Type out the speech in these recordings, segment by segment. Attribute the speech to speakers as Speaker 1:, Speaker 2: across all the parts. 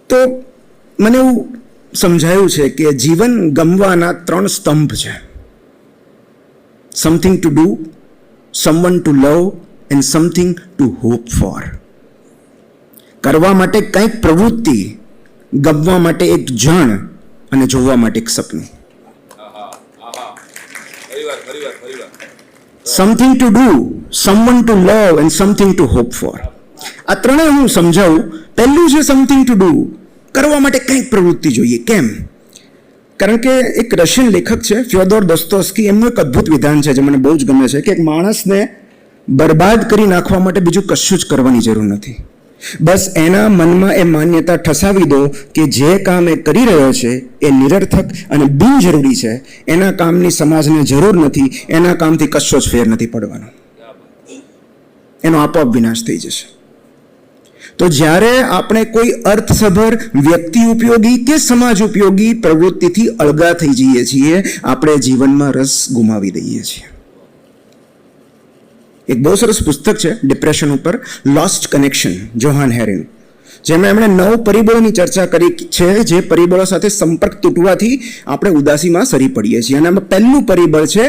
Speaker 1: તો મને એવું સમજાયું છે કે જીવન ગમવાના 3 સ્તંભ છે: something to do, someone two love and something to hope four. કરવા માટે કંઈક પ્રવૃત્તિ, ગમવા માટે એક જણ અને જોવા માટે એક સપનું. Something to do, someone two love and something to hope four. આ ત્રણેય હું સમજાવું. પહેલું છે સમથિંગ ટુ ડુ, કરવા માટે કંઈક પ્રવૃત્તિ જોઈએ. કેમ? કારણ કે એક રશિયન લેખક છે ફ્યોદોર દોસ્તોવ્સ્કી, એમનું એક અદ્ભુત વિધાન છે જે મને બહુ જ ગમે છે કે એક માણસને બરબાદ કરી નાખવા માટે બીજું કશું જ કરવાની જરૂર નથી. બસ એના મનમાં એ માન્યતા ઠસાવી દો કે જે કામ એ કરી રહ્યો છે એ નિરર્થક અને બિનજરૂરી છે, એના કામની સમાજને જરૂર નથી, એના કામથી કશો જ ફેર નથી પડવાનો, એનો આપોઆપ વિનાશ થઈ જશે. તો જ્યારે આપણે કોઈ અર્થસભર, વ્યક્તિ ઉપયોગી કે સમાજ ઉપયોગી પ્રવૃત્તિથી અળગા થઈ જઈએ છીએ, આપણે જીવનમાં રસ ગુમાવી દઈએ છીએ. એક બહુ સરસ પુસ્તક છે ડિપ્રેશન ઉપર, લોસ્ટ કનેક્શન, જોહાન હેરીનું, જેમાં એમણે 9 પરિબળોની ચર્ચા કરી છે જે પરિબળો સાથે સંપર્ક તૂટવાથી આપણે ઉદાસીમાં સરી પડીએ છીએ. અને આમાં પહેલું પરિબળ છે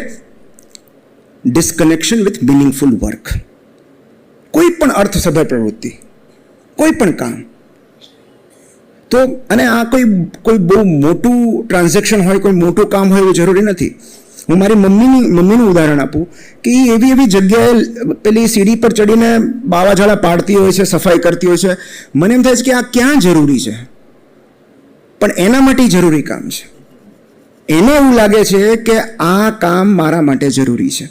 Speaker 1: ડિસ્કનેક્શન વિથ મિનિંગફુલ વર્ક. કોઈ પણ અર્થસભર પ્રવૃત્તિ, કોઈ પણ કામ. તો અને આ કોઈ બહુ મોટું ટ્રાન્ઝેક્શન હોય, કોઈ મોટું કામ હોય એવું જરૂરી નથી. હું મારી મમ્મીનું ઉદાહરણ આપું કે એ એવી જગ્યાએ પેલી સીડી પર ચડીને બાવાઝાડા પાડતી હોય છે, સફાઈ કરતી હોય છે. મને એમ થાય છે કે આ ક્યાં જરૂરી છે, પણ એના માટે જરૂરી કામ છે. એને એવું લાગે છે કે આ કામ મારા માટે જરૂરી છે.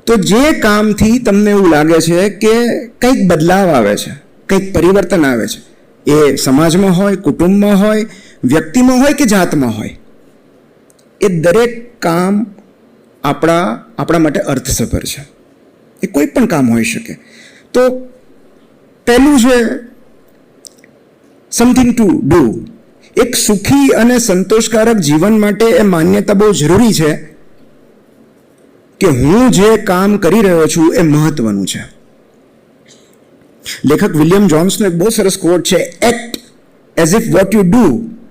Speaker 1: તો જે કામથી તમને એવું લાગે છે કે કંઈક બદલાવ આવે છે, કંઈક પરિવર્તન આવે છે, એ સમાજમાં હોય, કુટુંબમાં હોય, વ્યક્તિમાં હોય કે જાતમાં હોય, એ દરેક કામ આપણા માટે અર્થસભર છે. એ કોઈ પણ કામ હોઈ શકે. તો પહેલું છે સમથિંગ ટુ ડુ. એક સુખી અને સંતોષકારક જીવન માટે એ માન્યતા બહુ જરૂરી છે કે હું જે કામ કરી રહ્યો છું એ મહત્વનું છે. લેખક વિલિયમ જોન્સનો એક બહુ સરસ કોટ છે, act as if what you do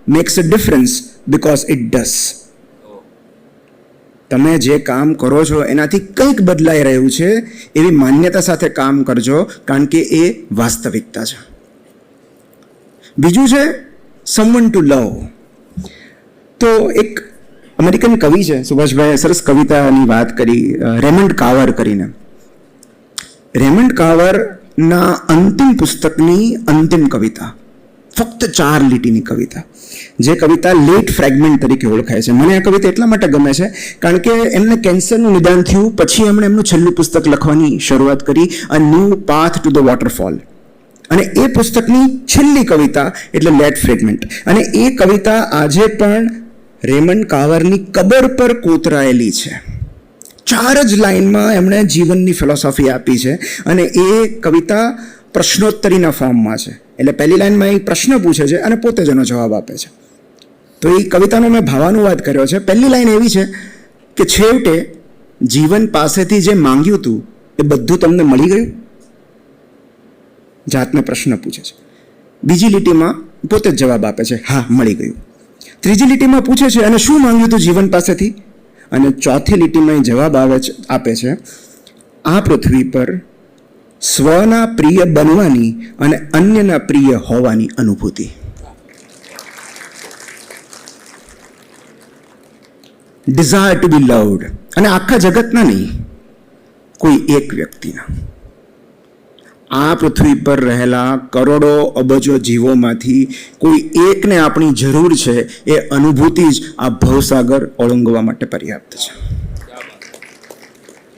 Speaker 1: max a difference because it does. તમે જે કામ કરો છો એનાથી કંઈક બદલાઈ રહ્યું છે એવી માન્યતા સાથે કામ કરજો, કારણ કે એ વાસ્તવિકતા છે. બીજું છે સમવન ટુ લવ. તો એક અમેરિકન કવિ છે, સુભાષભાઈએ સરસ કવિતાની વાત કરી, રેમન્ડ કાર્વર કરીને. રેમન્ડ કાર્વરના અંતિમ પુસ્તકની અંતિમ કવિતા, ફક્ત 4 લીટીની કવિતા, જે કવિતા લેટ ફ્રેગમેન્ટ તરીકે ઓળખાય છે. મને આ કવિતા એટલા માટે ગમે છે કારણ કે એમને કેન્સરનું નિદાન થયું પછી એમણે એમનું છેલ્લું પુસ્તક લખવાની શરૂઆત કરી, a new path to the waterfall. અને એ પુસ્તકની છેલ્લી કવિતા એટલે લેટ ફ્રેગમેન્ટ. અને એ કવિતા આજે પણ રેમન્ડ કાર્વરની કબર પર કોતરાયેલી છે. 4 જ લાઈનમાં એમણે જીવનની ફિલોસોફી આપી છે. અને એ કવિતા પ્રશ્નોત્તરીના ફોર્મમાં છે. એટલે પહેલી લાઈનમાં એ પ્રશ્ન પૂછે છે અને પોતે જ એનો જવાબ આપે છે. તો એ કવિતાનો મેં ભાવાનુવાદ કર્યો છે. પહેલી લાઈન એવી છે કે છેવટે જીવન પાસેથી જે માંગ્યું હતું એ બધું તમને મળી ગયું? જાતને પ્રશ્ન પૂછે છે. બીજી લીટીમાં પોતે જ જવાબ આપે છે, હા મળી ગયું. ત્રીજી લીટીમાં પૂછે છે અને શું માંગ્યું હતું જીવન પાસેથી? અને ચોથી લીટીમાં એ જવાબ આપે છે, આ પૃથ્વી પર સ્વના પ્રિય બનવાની અને અન્યના પ્રિય હોવાની અનુભૂતિ. ડિઝાયર ટુ બી લવ્ડ. અને આખા જગતના નહીં, કોઈ એક વ્યક્તિના. આ પૃથ્વી પર રહેલા કરોડો અબજો જીવોમાંથી કોઈ એકને આપણી જરૂર છે, એ અનુભૂતિ જ આ ભવસાગર ઓળંગવા માટે પર્યાપ્ત છે.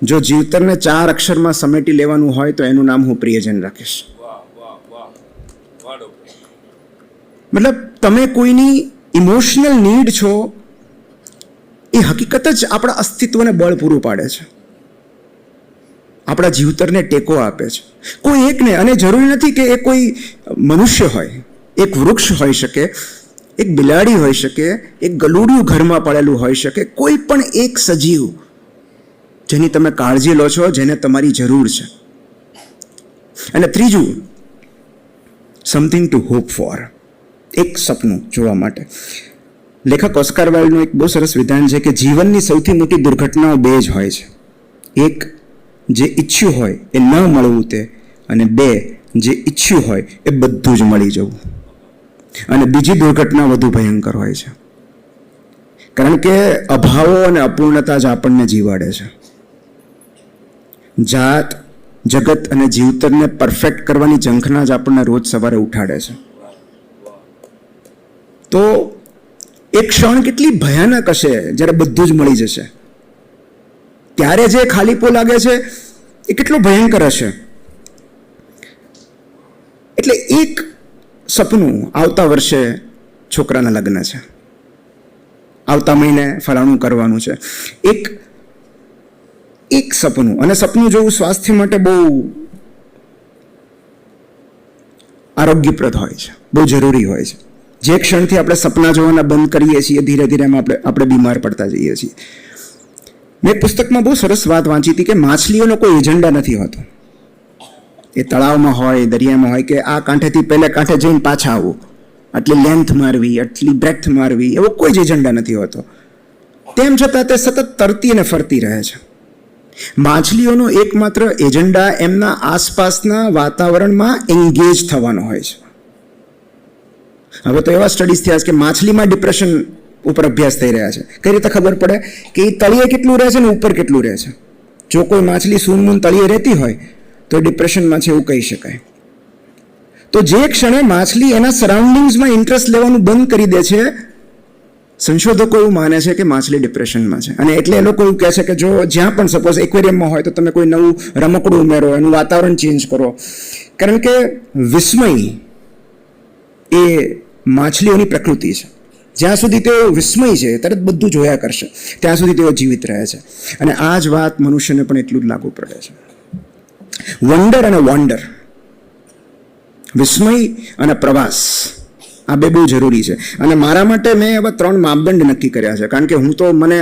Speaker 1: જો જીવતરને 4 અક્ષરમાં સમેટી લેવાનું હોય તો એનું નામ હું પ્રિયજન રાખીશ. મતલબ તમે કોઈની ઇમોશનલ નીડ છો, એ હકીકત જ આપણા અસ્તિત્વને બળ પૂરું પાડે છે, આપણા જીવતરને ટેકો આપે છે. કોઈ એકને, અને જરૂરી નથી કે એ કોઈ મનુષ્ય હોય, એક વૃક્ષ હોઈ શકે, એક બિલાડી હોઈ શકે, એક ગલુડિયું ઘરમાં પડેલું હોઈ શકે, કોઈ પણ એક સજીવ જેની તમે કાળજી લો છો, જેને તમારી જરૂર છે. અને ત્રીજું, સમથિંગ ટુ હોપ ફોર. એક સપનું જોવા માટે. લેખક ઓસ્કાર વાઇલ્ડનું એક બહુ સરસ વિધાન છે કે જીવનની સૌથી મોટી દુર્ઘટનાઓ બે જ હોય છે. એક, જે ઈચ્છ્યું હોય એ ન મળવું તે, અને બે, જે ઈચ્છ્યું હોય એ બધું જ મળી જવું. અને બીજી દુર્ઘટના વધુ ભયંકર હોય છે, કારણ કે અભાવો અને અપૂર્ણતા જ આપણને જીવાડે છે. જાત, જગત અને જીવતરને પરફેક્ટ કરવાની ઝંખના જ આપણને રોજ સવારે ઉઠાડે છે. તો એક ક્ષણ કેટલી ભયાનક હશે જ્યારે બધું જ મળી જશે. ત્યારે જે ખાલીપો લાગે છે એ કેટલો ભયંકર હશે. એટલે એક સપનું, આવતા વર્ષે છોકરાના લગ્ન છે, આવતા મહિને ફલાણું કરવાનું છે, એક સપનું. અને સપનું જોવું સ્વાસ્થ્ય માટે બહુ આરોગ્યપ્રદ હોય છે, બહુ જરૂરી હોય છે. જે ક્ષણથી આપણે સપના જોવાના બંધ કરીએ છીએ, ધીરે ધીરે આપણે બીમાર પડતા જઈએ છીએ. મેં પુસ્તકમાં બહુ સરસ વાત વાંચી હતી કે માછલીઓનો કોઈ એજન્ડા નથી હોતો. એ તળાવમાં હોય, દરિયામાં હોય, કે આ કાંઠેથી પહેલા કાંઠે જઈને પાછા આવવું, આટલી લેન્થ મારવી, આટલી બ્રેથ મારવી, એવો કોઈ જ એજન્ડા નથી હોતો. તેમ છતાં તે સતત તરતી અને ફરતી રહે છે. માછલીઓનો એકમાત્ર એજન્ડા એમના આસપાસના વાતાવરણમાં એન્ગેજ થવાનો હોય છે. હવે તો એવા સ્ટડીઝ થયા છે કે માછલીમાં ડિપ્રેશન ઉપર અભ્યાસ થઈ રહ્યા છે. કઈ રીતે ખબર પડે કે એ તળિયે કેટલું રહે છે ને ઉપર કેટલું રહે છે. જો કોઈ માછલી સૂનમૂન તળિયે રહેતી હોય તો ડિપ્રેશનમાં છે એવું કહી શકાય. તો જે ક્ષણે માછલી એના સરાઉન્ડિંગ્સમાં ઇન્ટરેસ્ટ લેવાનું બંધ કરી દે છે, સંશોધકો એવું માને છે કે માછલી ડિપ્રેશનમાં છે. અને એટલે એ લોકો એવું કહે છે કે જો જ્યાં પણ સપોઝ એક્વેરિયમમાં હોય તો તમે કોઈ નવું રમકડું ઉમેરો, એનું વાતાવરણ ચેન્જ કરો, કારણ કે વિસ્મય એ માછલીઓની પ્રકૃતિ છે. જ્યાં સુધી તેઓ વિસ્મય છે, તરત બધું જોયા કરશે, ત્યાં સુધી તેઓ જીવિત રહે છે. અને આ જ વાત મનુષ્યને પણ એટલું જ લાગુ પડે છે. વન્ડર અને વોન્ડર, વિસ્મય અને પ્રવાસ, આ બે બહુ જરૂરી છે. અને મારા માટે મેં એવા 3 માપદંડ નક્કી કર્યા છે, કારણ કે મને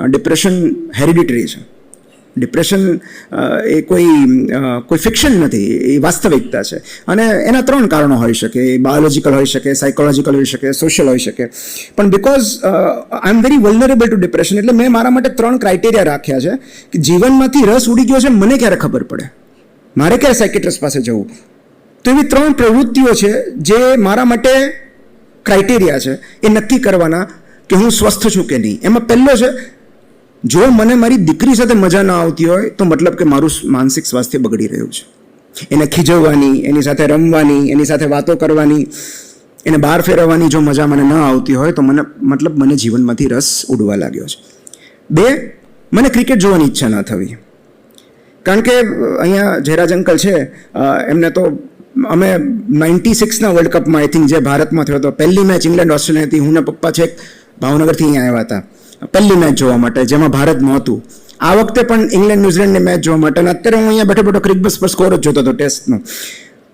Speaker 1: ડિપ્રેશન હેરિડિટરી છે. ડિપ્રેશન એ કોઈ ફિક્શન નથી, એ વાસ્તવિકતા છે. અને એના 3 કારણો હોઈ શકે. એ બાયોલોજિકલ હોઈ શકે, સાયકોલોજીકલ હોઈ શકે, સોશિયલ હોઈ શકે. પણ because I am very vulnerable to depression, એટલે મેં મારા માટે 3 ક્રાઇટેરિયા રાખ્યા છે કે જીવનમાંથી રસ ઉડી ગયો છે મને ક્યારે ખબર પડે, મારે ક્યારે સાયકેટ્રિસ્ટ પાસે જવું. તો એવી 3 પ્રવૃત્તિઓ છે જે મારા માટે ક્રાઇટેરિયા છે એ નક્કી કરવાના કે હું સ્વસ્થ છું કે નહીં. એમાં પહેલો છે, જો મને મારી દીકરી સાથે મજા ના આવતી હોય તો મતલબ કે મારું માનસિક સ્વાસ્થ્ય બગડી રહ્યું છે. એને ખીજવવાની, એની સાથે રમવાની, એની સાથે વાતો કરવાની, એને બહાર ફેરવવાની જો મજા મને ન આવતી હોય તો મને જીવનમાંથી રસ ઉડવા લાગ્યો છે. 2, મને ક્રિકેટ જોવાની ઈચ્છા ના થવી. કારણ કે અહીંયા જયરાજ અંકલ છે, એમને તો અમે 96ના વર્લ્ડ કપમાં આઈ થિંક જે ભારતમાં થયો હતો, પહેલી મેચ ઇંગ્લેન્ડ ઓસ્ટ્રેલિયા હતી, હું ને પપ્પા છેક ભાવનગરથી અહીંયા આવ્યા હતા પહેલી મેચ જોવા માટે, જેમાં ભારત નહોતું. આ વખતે પણ ઇંગ્લેન્ડ ન્યુઝીલેન્ડની મેચ જોવા માટે, અને અત્યારે હું અહીંયા બેઠો ક્રિકેટ બસ પર સ્કોર જ જોતો હતો ટેસ્ટનો.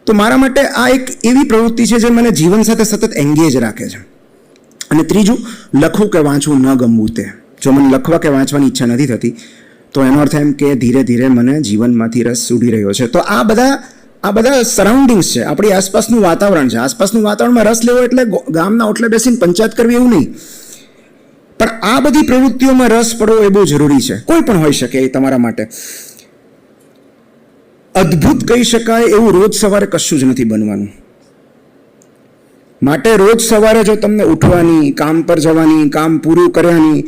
Speaker 1: તો મારા માટે આ એક એવી પ્રવૃત્તિ છે જે મને જીવન સાથે સતત એંગેજ રાખે છે. અને ત્રીજું, લખવું કે વાંચવું ન ગમવું તે. જો મને લખવા કે વાંચવાની ઈચ્છા નથી થતી તો એનો અર્થ એમ કે ધીરે ધીરે મને જીવનમાંથી રસ ઉડી રહ્યો છે. તો આ બધા સરાઉન્ડિંગ્સ છે, આપણી આસપાસનું વાતાવરણ છે. આસપાસનું વાતાવરણમાં રસ લેવો એટલે ગામના ઓટલે બેસીને પંચાયત કરવી એવું નહીં, પણ આ બધી પ્રવૃત્તિઓમાં રસ પડવો એ બહુ જરૂરી છે. કોઈ પણ હોઈ શકે એ તમારા માટે. અદ્ભુત કહી શકાય એવું રોજ સવારે કશું જ નથી બનવાનું. માટે રોજ સવારે જો તમને ઉઠવાની, કામ પર જવાની, કામ પૂરું કરવાની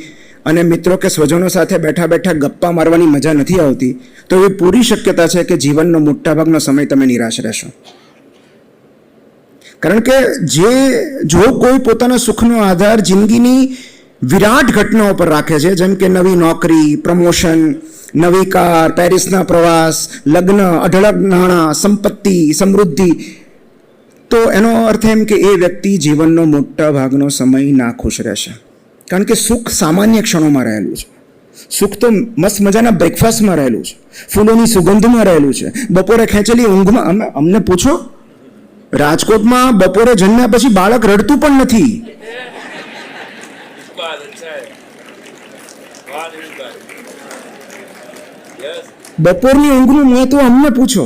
Speaker 1: અને મિત્રો કે સ્વજનો સાથે બેઠા બેઠા ગપ્પા મારવાની મજા નથી આવતી, તો એ પૂરી શક્યતા છે કે જીવનનો મોટાભાગનો સમય તમે નિરાશ રહેશો. કારણ કે જો કોઈ પોતાના સુખનો આધાર જિંદગીની વિરાટ ઘટનાઓ પર રાખે છે, જેમ કે નવી નોકરી, પ્રમોશન, નવી કાર, પેરિસના પ્રવાસ, લગ્ન, અઢળક નાણાં, સંપત્તિ, સમૃદ્ધિ, તો એનો અર્થ એમ કે એ વ્યક્તિ જીવનનો મોટા ભાગનો સમય નાખુશ રહેશે. કારણ કે સુખ સામાન્ય ક્ષણોમાં રહેલું છે. સુખ તો મસ્ત મજાના બ્રેકફાસ્ટમાં રહેલું છે, ફૂલોની સુગંધમાં રહેલું છે, બપોરે ખેંચેલી ઊંઘમાં. અમને પૂછો, રાજકોટમાં બપોરે જમ્યા પછી બાળક રડતું પણ નથી. બપોરની ઊંઘનું મહત્વ અમને પૂછો.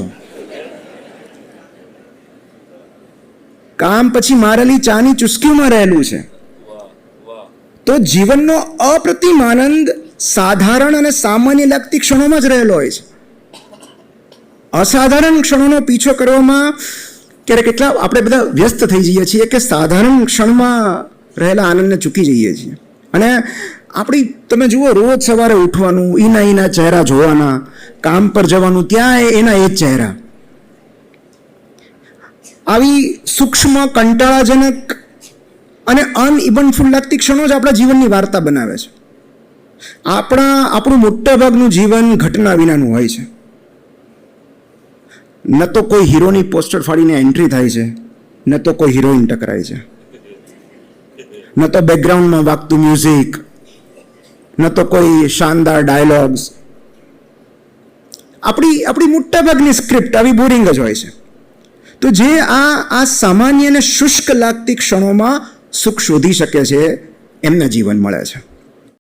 Speaker 1: કામ પછી મારેલી ચાની ચુસ્કીમાં રહેલું છે. તો જીવનનો અપ્રતિમ આનંદ સાધારણ અને સામાન્ય લાગતી ક્ષણોમાં જ રહેલો હોય છે. અસાધારણ ક્ષણોનો પીછો કરવામાં ક્યારેક કેટલા આપણે બધા વ્યસ્ત થઈ જઈએ છીએ કે સાધારણ ક્ષણમાં રહેલા આનંદને ચૂકી જઈએ છીએ. અને આપણી તમે જુઓ, રોજ સવારે ઉઠવાનું, એના ચહેરા જોવાના, કામ પર જવાનું, ત્યાં એના એ જ ચહેરા. આવી સૂક્ષ્મ, કંટાળાજનક અને અનઇવન્ટફુલ લાગતી ક્ષણો જ આપણા જીવનની વાર્તા બનાવે છે. આપણું મોટાભાગનું જીવન ઘટના વિનાનું હોય છે. ન તો કોઈ હીરોની પોસ્ટર ફાડીને એન્ટ્રી થાય છે, ન તો કોઈ હિરોઈન ટકરાય છે, ન તો બેકગ્રાઉન્ડમાં વાગતું મ્યુઝિક, ન તો કોઈ શાનદાર ડાયલોગ્સ. આપણી મોટાભાગની સ્ક્રિપ્ટ આવી બોરિંગ જ હોય છે. તો જે આ સામાન્ય અને શુષ્ક લાગતી ક્ષણોમાં સુખ શોધી શકે છે, એમને જીવન મળે છે.